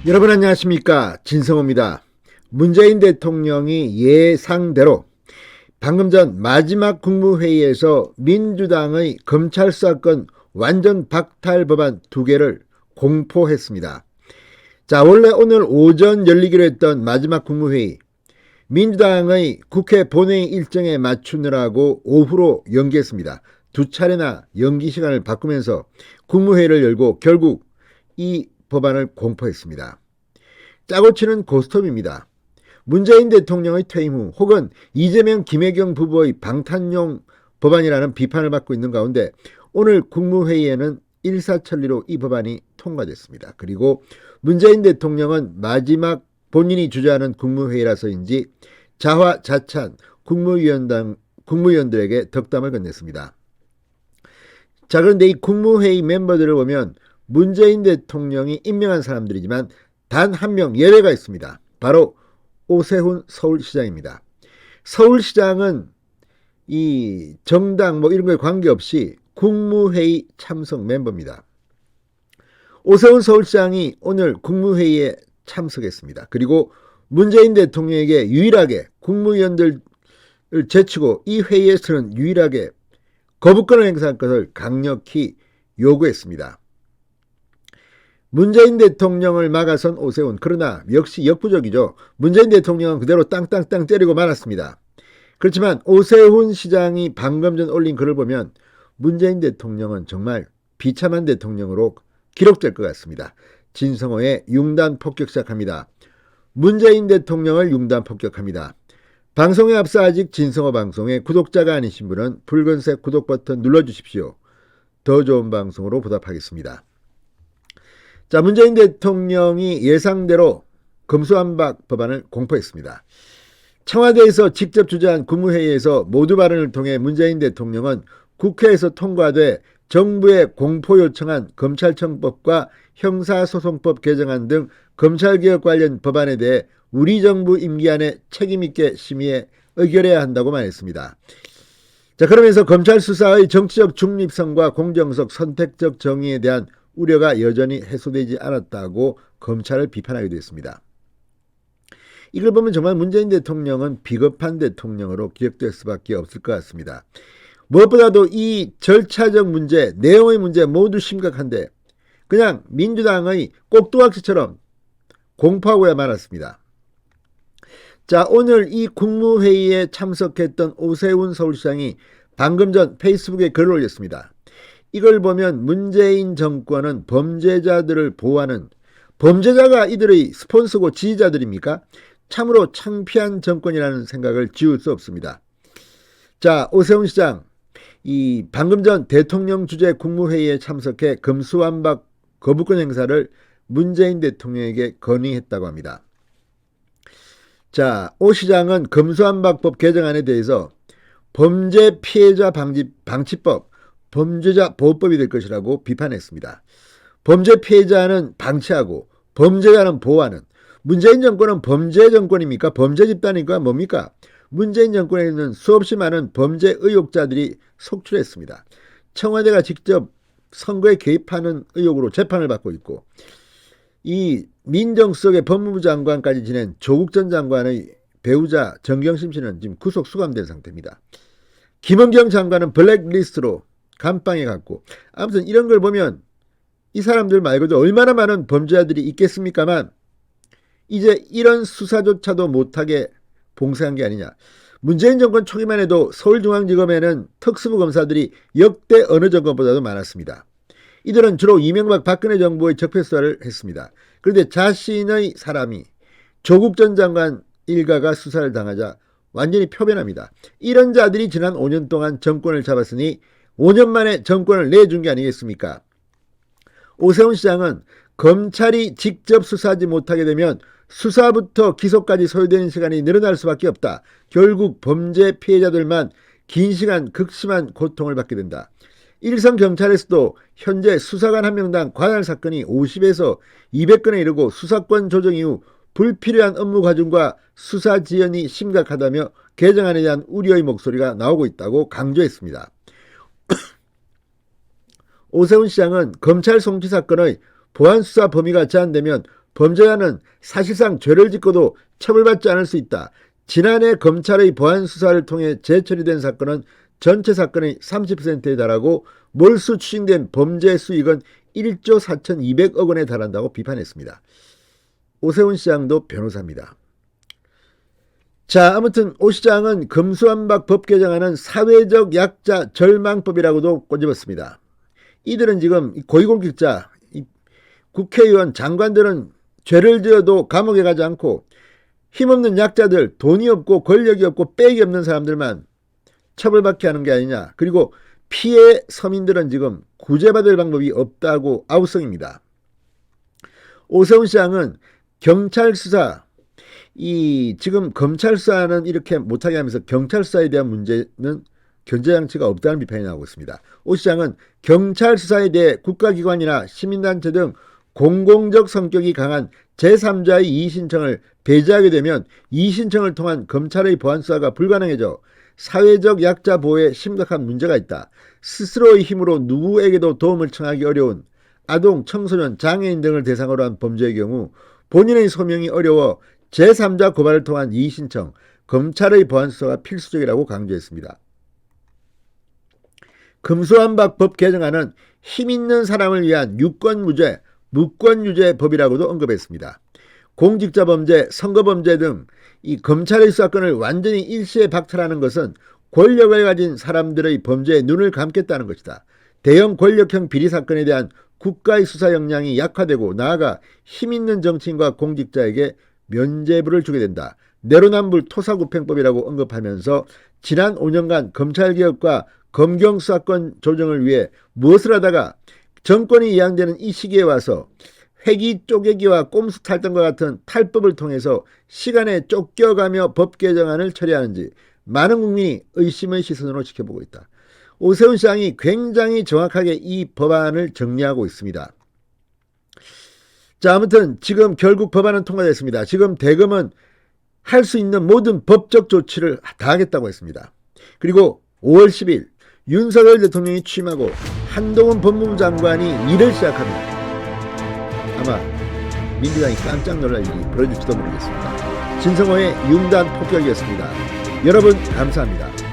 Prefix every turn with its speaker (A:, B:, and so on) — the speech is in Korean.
A: 여러분 안녕하십니까, 진성호입니다. 문재인 대통령이 예상대로 방금 전 마지막 국무회의에서 민주당의 검찰 수사권 완전 박탈 법안 2개를 공포했습니다. 자, 원래 오늘 오전 열리기로 했던 마지막 국무회의, 민주당의 국회 본회의 일정에 맞추느라고 오후로 연기했습니다. 2차례나 연기 시간을 바꾸면서 국무회의를 열고 결국 이 법안을 공포했습니다. 짜고 치는 고스톱입니다. 문재인 대통령의 퇴임 후 혹은 이재명 김혜경 부부의 방탄용 법안이라는 비판을 받고 있는 가운데 오늘 국무회의에는 일사천리로 이 법안이 통과됐습니다. 그리고 문재인 대통령은 마지막 본인이 주재하는 국무회의라서인지 자화자찬 국무위원들에게 덕담을 건넸습니다. 자, 그런데 이 국무회의 멤버들을 보면 문재인 대통령이 임명한 사람들이지만 단 한 명 예외가 있습니다. 바로 오세훈 서울시장입니다. 서울시장은 이 정당 이런 거에 관계없이 국무회의 참석 멤버입니다. 오세훈 서울시장이 오늘 국무회의에 참석했습니다. 그리고 문재인 대통령에게 유일하게 국무위원들을 제치고 이 회의에서는 유일하게 거부권을 행사할 것을 강력히 요구했습니다. 문재인 대통령을 막아선 오세훈, 그러나 역시 역부족이죠. 문재인 대통령은 그대로 땅땅땅 때리고 말았습니다. 그렇지만 오세훈 시장이 방금 전 올린 글을 보면 문재인 대통령은 정말 비참한 대통령으로 기록될 것 같습니다. 진성호의 융단 폭격 시작합니다. 문재인 대통령을 융단 폭격합니다. 방송에 앞서 아직 진성호 방송에 구독자가 아니신 분은 붉은색 구독 버튼 눌러주십시오. 더 좋은 방송으로 보답하겠습니다. 자, 문재인 대통령이 예상대로 검수완박 법안을 공포했습니다. 청와대에서 직접 주재한 국무회의에서 모두 발언을 통해 문재인 대통령은 국회에서 통과돼 정부에 공포 요청한 검찰청법과 형사소송법 개정안 등 검찰개혁 관련 법안에 대해 우리 정부 임기 안에 책임있게 심의해 의결해야 한다고 말했습니다. 자, 그러면서 검찰 수사의 정치적 중립성과 공정성, 선택적 정의에 대한 우려가 여전히 해소되지 않았다고 검찰을 비판하기도 했습니다. 이걸 보면 정말 문재인 대통령은 비겁한 대통령으로 기억될 수밖에 없을 것 같습니다. 무엇보다도 이 절차적 문제, 내용의 문제 모두 심각한데 그냥 민주당의 꼭두각시처럼 공포하고야 말았습니다. 자, 오늘 이 국무회의에 참석했던 오세훈 서울시장이 방금 전 페이스북에 글을 올렸습니다. 이걸 보면 문재인 정권은 범죄자들을 보호하는, 범죄자가 이들의 스폰서고 지지자들입니까? 참으로 창피한 정권이라는 생각을 지울 수 없습니다. 자, 오세훈 시장, 이 방금 전 대통령 주재 국무회의에 참석해 검수완박 거부권 행사를 문재인 대통령에게 건의했다고 합니다. 자, 오 시장은 검수완박법 개정안에 대해서 범죄 피해자 방치법, 범죄자 보호법이 될 것이라고 비판했습니다. 범죄 피해자는 방치하고 범죄자는 보호하는, 문재인 정권은 범죄 정권입니까? 범죄 집단이니까 뭡니까? 문재인 정권에는 수없이 많은 범죄 의혹자들이 속출했습니다. 청와대가 직접 선거에 개입하는 의혹으로 재판을 받고 있고, 이 민정수석의 법무부 장관까지 지낸 조국 전 장관의 배우자 정경심 씨는 지금 구속 수감된 상태입니다. 김은경 장관은 블랙리스트로 감방에 갔고, 아무튼 이런 걸 보면 이 사람들 말고도 얼마나 많은 범죄자들이 있겠습니까만 이제 이런 수사조차도 못하게 봉쇄한 게 아니냐. 문재인 정권 초기만 해도 서울중앙지검에는 특수부 검사들이 역대 어느 정권보다도 많았습니다. 이들은 주로 이명박 박근혜 정부의 적폐수사를 했습니다. 그런데 자신의 사람이 조국 전 장관 일가가 수사를 당하자 완전히 표변합니다. 이런 자들이 지난 5년 동안 정권을 잡았으니 5년 만에 정권을 내준 게 아니겠습니까? 오세훈 시장은 검찰이 직접 수사하지 못하게 되면 수사부터 기소까지 소요되는 시간이 늘어날 수밖에 없다. 결국 범죄 피해자들만 긴 시간 극심한 고통을 받게 된다. 일선 경찰에서도 현재 수사관 한 명당 관할 사건이 50에서 200건에 이르고 수사권 조정 이후 불필요한 업무 과중과 수사 지연이 심각하다며 개정안에 대한 우려의 목소리가 나오고 있다고 강조했습니다. 오세훈 시장은 검찰 송치 사건의 보안수사 범위가 제한되면 범죄자는 사실상 죄를 짓고도 처벌받지 않을 수 있다. 지난해 검찰의 보안 수사를 통해 재처리된 사건은 전체 사건의 30%에 달하고 몰수 추징된 범죄 수익은 1조 4,200억 원에 달한다고 비판했습니다. 오세훈 시장도 변호사입니다. 자, 아무튼 오 시장은 금수한박 법 개정안은 사회적 약자 절망법이라고도 꼬집었습니다. 이들은 지금 고위공직자, 국회의원, 장관들은 죄를 지어도 감옥에 가지 않고 힘없는 약자들, 돈이 없고 권력이 없고 빽이 없는 사람들만 처벌받게 하는 게 아니냐. 그리고 피해 서민들은 지금 구제받을 방법이 없다고 아우성입니다. 오세훈 시장은 경찰 수사, 지금 검찰 수사는 이렇게 못하게 하면서 경찰 수사에 대한 문제는 견제장치가 없다는 비판이 나오고 있습니다. 오 시장은 경찰 수사에 대해 국가기관이나 시민단체 등 공공적 성격이 강한 제3자의 이의신청을 배제하게 되면 이의신청을 통한 검찰의 보안수사가 불가능해져 사회적 약자 보호에 심각한 문제가 있다. 스스로의 힘으로 누구에게도 도움을 청하기 어려운 아동, 청소년, 장애인 등을 대상으로 한 범죄의 경우 본인의 소명이 어려워 제3자 고발을 통한 이의신청, 검찰의 보안수사가 필수적이라고 강조했습니다. 금수한박 법 개정안은 힘있는 사람을 위한 유권무죄, 무권유죄법이라고도 언급했습니다. 공직자범죄, 선거범죄 등 이 검찰의 수사권을 완전히 일시에 박탈하는 것은 권력을 가진 사람들의 범죄에 눈을 감겠다는 것이다. 대형 권력형 비리 사건에 대한 국가의 수사 역량이 약화되고 나아가 힘있는 정치인과 공직자에게 면죄부를 주게 된다. 내로남불 토사구팽법이라고 언급하면서 지난 5년간 검찰개혁과 검경수사권 조정을 위해 무엇을 하다가 정권이 이양되는 이 시기에 와서 회기 쪼개기와 꼼수 탈당과 같은 탈법을 통해서 시간에 쫓겨가며 법 개정안을 처리하는지 많은 국민이 의심의 시선으로 지켜보고 있다. 오세훈 시장이 굉장히 정확하게 이 법안을 정리하고 있습니다. 자, 아무튼 지금 결국 법안은 통과됐습니다. 지금 대검은 할 수 있는 모든 법적 조치를 다 하겠다고 했습니다. 그리고 5월 10일 윤석열 대통령이 취임하고 한동훈 법무부 장관이 일을 시작합니다. 아마 민주당이 깜짝 놀랄 일이 벌어질지도 모르겠습니다. 진성호의 융단 폭격이었습니다. 여러분 감사합니다.